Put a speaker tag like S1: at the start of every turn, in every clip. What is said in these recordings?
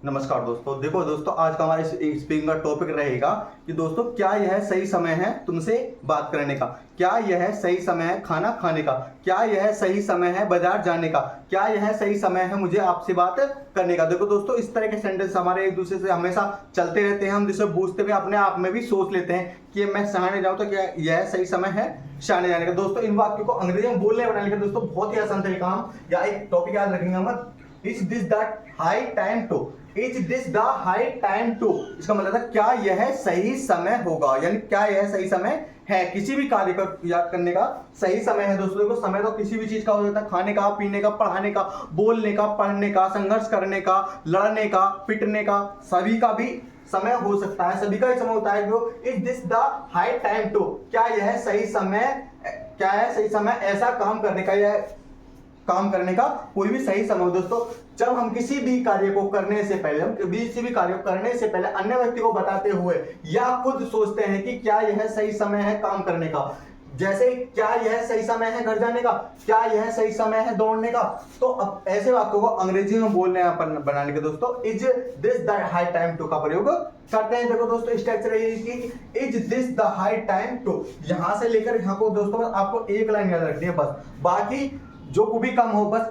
S1: नमस्कार दोस्तों। देखो दोस्तों, आज का हमारा स्पीकिंग का टॉपिक रहेगा कि दोस्तों क्या यह सही समय है तुमसे बात करने का, क्या यह सही समय है खाना खाने का, क्या यह सही समय है बाजार जाने का, क्या यह सही समय है मुझे आपसे बात करने का। देखो दोस्तों, इस तरह के सेंटेंस हमारे एक दूसरे से हमेशा चलते रहते हैं। हम जिसे पूछते हुए अपने आप में भी सोच लेते हैं कि मैं शहाने जाऊं तो क्या यह सही समय है शहाने जाने का। दोस्तों, इन वाक्यों को अंग्रेजी में बोलने बनाने का दोस्तों बहुत ही आसान तरीका हम या एक टॉपिक याद रखेंगे हम, is this the high time to, is this the high time to. इसका मतलब है क्या यह सही समय होगा, यानी क्या यह सही समय है किसी भी कार्य का याद करने का सही समय है। दोस्तों देखो, समय तो किसी भी चीज का हो सकता है, खाने का, पीने का, पढ़ाने का, बोलने का, पढ़ने का, संघर्ष करने का, लड़ने का, पिटने का, सभी का भी समय हो सकता है, सभी का ही समय होता है। जो is this the high time to, क्या यह सही समय, क्या है सही समय ऐसा काम करने का, यह काम करने का कोई भी सही समय हो। दोस्तों, जब हम किसी भी कार्य को करने से पहले, हम किसी भी कार्य को करने से पहले अन्य व्यक्ति को बताते हुए या खुद सोचते हैं कि क्या यह सही समय है काम करने का, जैसे क्या यह सही समय है घर जाने का, क्या यह सही समय है दौड़ने का, तो अब ऐसे वाक्यों को अंग्रेजी में बोलने बनाने के दोस्तों is this the high time to का प्रयोग करते हैं। देखो दोस्तों, स्ट्रक्चर है कि is this the high time to, यहां से लेकर यहां को दोस्तों आपको एक लाइन याद रखनी है बस, बाकी जो भी काम हो बस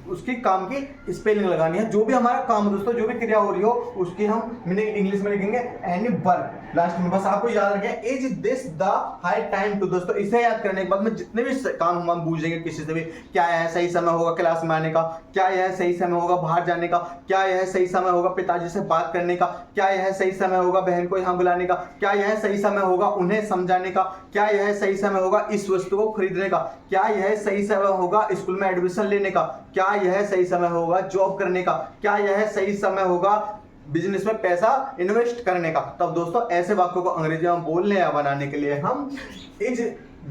S1: उसकी काम की स्पेलिंग लगानी है। जो भी हमारा काम दोस्तों, जो भी क्रिया हो रही हो उसकी हम मीनिंग इंग्लिश में लिखेंगे एनी वर्ब लास्ट में। बस आपको याद रखें is this the high time to. दोस्तों, इसे याद करने के बाद में जितने भी काम हम पूछेंगे किसी से भी, क्या यह सही समय होगा क्लास में आने का, क्या यह सही समय होगा बाहर जाने का, क्या यह सही समय होगा पिताजी से बात करने का, क्या यह सही समय होगा बहन को यहाँ बुलाने का, क्या यह सही समय होगा उन्हें समझाने का, क्या यह सही समय होगा इस वस्तु को खरीदने का, क्या यह सही समय होगा स्कूल में एडमिशन लेने का, क्या यह सही समय होगा जॉब करने का, क्या यह सही समय होगा बिजनेस में पैसा इन्वेस्ट करने का। तब दोस्तों ऐसे वाक्यों को अंग्रेजी में बोलने या बनाने के लिए हम is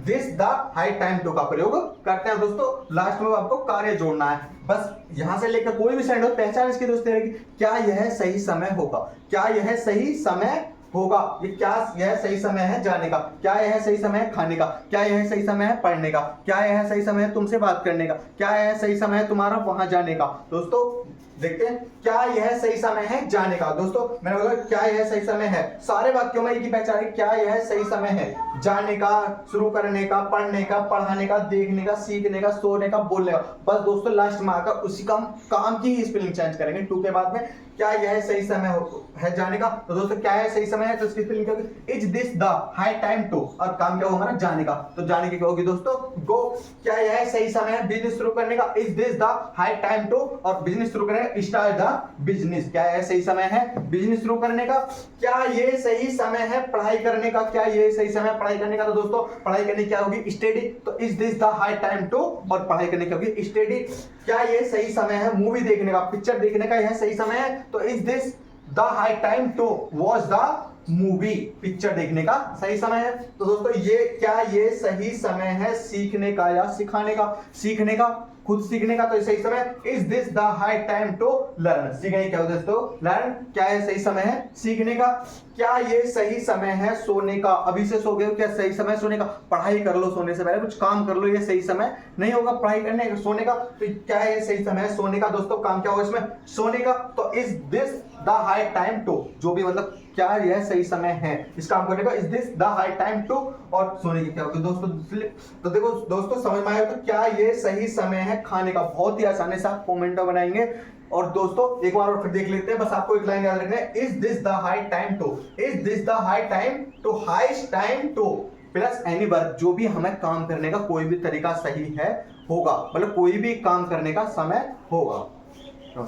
S1: this the high time to का प्रयोग करते हैं। दोस्तों, लास्ट में आपको कार्य जोड़ना है, बस यहां से लेकर कोई भी सेंटेंस पहचान इसकी दोस्तों रहेगी, क्या यह सही समय होगा, क्या यह सही समय होगा, ये क्या यह सही समय है जाने का, क्या यह सही समय है खाने का, क्या यह सही समय है पढ़ने का, क्या यह सही समय है तुमसे बात करने का, क्या यह सही समय है तुम्हारा वहां जाने का। दोस्तों देखते हैं, क्या यह सही समय है जाने का। दोस्तों मैंने बोला क्या यह सही समय है, सारे वाक्यों में एक ही पहचान है, क्या यह सही समय है जाने का, शुरू करने का, पढ़ने का, पढ़ाने का, देखने का, सीखने का, सोने का, बोलने का। बस दोस्तों लास्ट में आकर उसी काम की ही स्पेलिंग चेंज करेंगे टू के बाद में। क्या यह सही समय है जाने का, तो दोस्तों क्या यह सही समय है तो इसकी स्पेलिंग क्या होगी, is this the high time to, और काम क्या होगा हमारा जाने का, तो जाने की क्या होगी दोस्तों गो। क्या यह सही समय है बिजनेस शुरू करने का, is this the high time to, और बिजनेस शुरू करने का स्टार्ट द बिजनेस, क्या यह सही समय है बिजनेस शुरू करने का। क्या यह सही समय है पढ़ाई करने का, क्या यह सही समय है पढ़ाई करने का, तो दोस्तों पढ़ाई करने क्या होगी स्टडी, तो is this the high time to, और पढ़ाई करने की होगी स्टडी। क्या यह सही समय है मूवी देखने का, पिक्चर देखने का, यह सही समय है, तो is this the high time to watch the movie, picture देखने का सही समय है। तो दोस्तों ये क्या ये सही समय है सीखने का या सिखाने का, सीखने का, खुद सीखने का, तो सही समय is this the high time to learn, सीखने क्या होता है दोस्तों लर्न, क्या है सही समय है सीखने का। क्या ये सही समय है सोने का, अभी से सो गए हो क्या सही समय सोने का, पढ़ाई कर लो सोने से पहले कुछ काम कर लो, ये सही समय नहीं होगा पढ़ाई करने का सोने का, तो क्या है सही समय है सोने का। दोस्तों काम क्या होगा इसमें सोने का, तो is this the high time to, जो भी मतलब क्या यह सही समय है इस काम करने का, is this the high time to, और सोने की क्या होगी दोस्तों। तो देखो दोस्तों समझ में आया, तो क्या ये सही समय है खाने का, बहुत ही आसानी से आप कमेंट में बनाएंगे। और दोस्तों एक बार और फिर देख लेते हैं, बस आपको एक लाइन याद रखना है, is this the high time to, is this the high time to, highest time to plus any work, जो भी हमें काम करने का कोई भी तरीका सही है होगा, मतलब कोई भी काम करने का समय होगा।